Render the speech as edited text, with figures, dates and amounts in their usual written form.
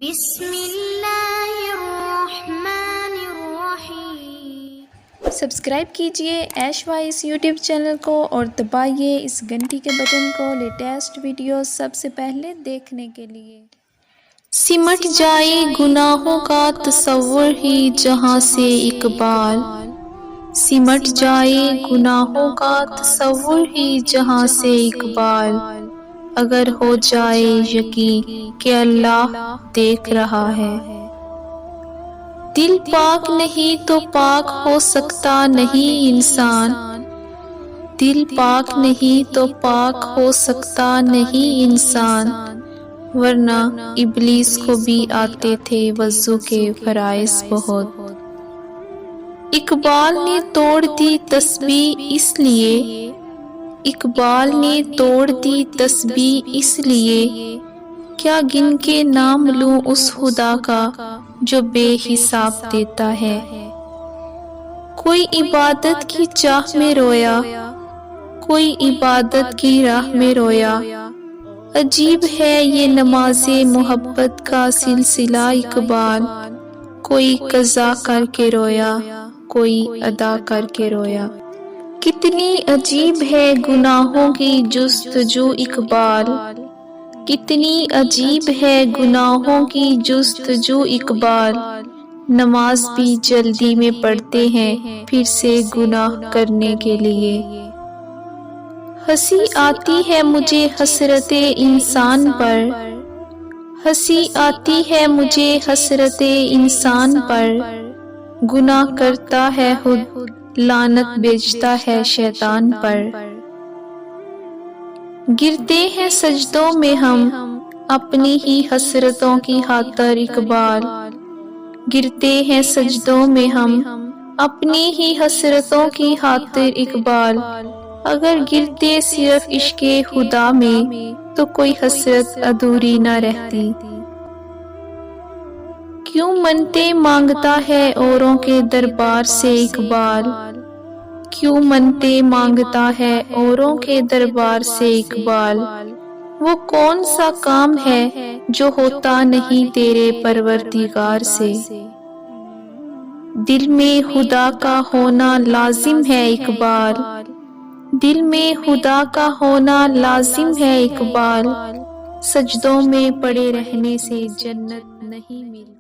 بسم اللہ الرحمن الرحیم۔ سبسکرائب کیجئے ایش وائس یوٹیوب چینل کو اور دبائیے اس گھنٹی کے بٹن کو لیٹسٹ ویڈیو سب سے پہلے دیکھنے کے لیے۔ سمٹ جائے گناہوں کا تصور ہی جہاں سے اقبال، سمٹ جائے گناہوں کا تصور ہی جہاں سے اقبال، اگر ہو جائے یقین کہ اللہ دیکھ رہا ہے۔ دل پاک نہیں تو پاک ہو سکتا نہیں انسان، دل پاک نہیں تو پاک ہو سکتا نہیں انسان، ورنہ ابلیس کو بھی آتے تھے وضو کے فرائض بہت۔ اقبال نے توڑ دی تسبیح اس لیے، اقبال نے توڑ دی تسبیح اس لیے، کیا گن کے نام لوں اس خدا کا جو بے حساب دیتا ہے۔ کوئی عبادت کی چاہ میں رویا، کوئی عبادت کی راہ میں رویا، عجیب ہے یہ نماز محبت کا سلسلہ اقبال، کوئی قضا کر کے رویا، کوئی ادا کر کے رویا۔ کتنی عجیب ہے گناہوں کی جستجو اقبال، کتنی عجیب ہے گناہوں کی جستجو اقبال، نماز بھی جلدی میں پڑھتے ہیں پھر سے گناہ کرنے کے لیے۔ ہنسی آتی ہے مجھے حسرت انسان پر، ہنسی آتی ہے مجھے حسرت انسان پر، گناہ کرتا ہے خود لعنت بھیجتا ہے شیطان پر۔ گرتے ہیں سجدوں میں ہم اپنی ہی حسرتوں کی خاطر اقبال، گرتے ہیں سجدوں میں ہم اپنی ہی حسرتوں کی خاطر اقبال، اگر گرتے صرف عشق خدا میں تو کوئی حسرت ادھوری نہ رہتی۔ کیوں منتیں مانگتا ہے اوروں کے دربار سے اقبال، کیوں منتیں مانگتا ہے اوروں کے دربار سے اقبال، وہ کون سا کام ہے جو ہوتا نہیں تیرے پروردگار سے۔ دل میں خدا کا ہونا لازم ہے اقبال، دل میں خدا کا ہونا لازم ہے اقبال، سجدوں میں پڑے رہنے سے جنت نہیں ملتی۔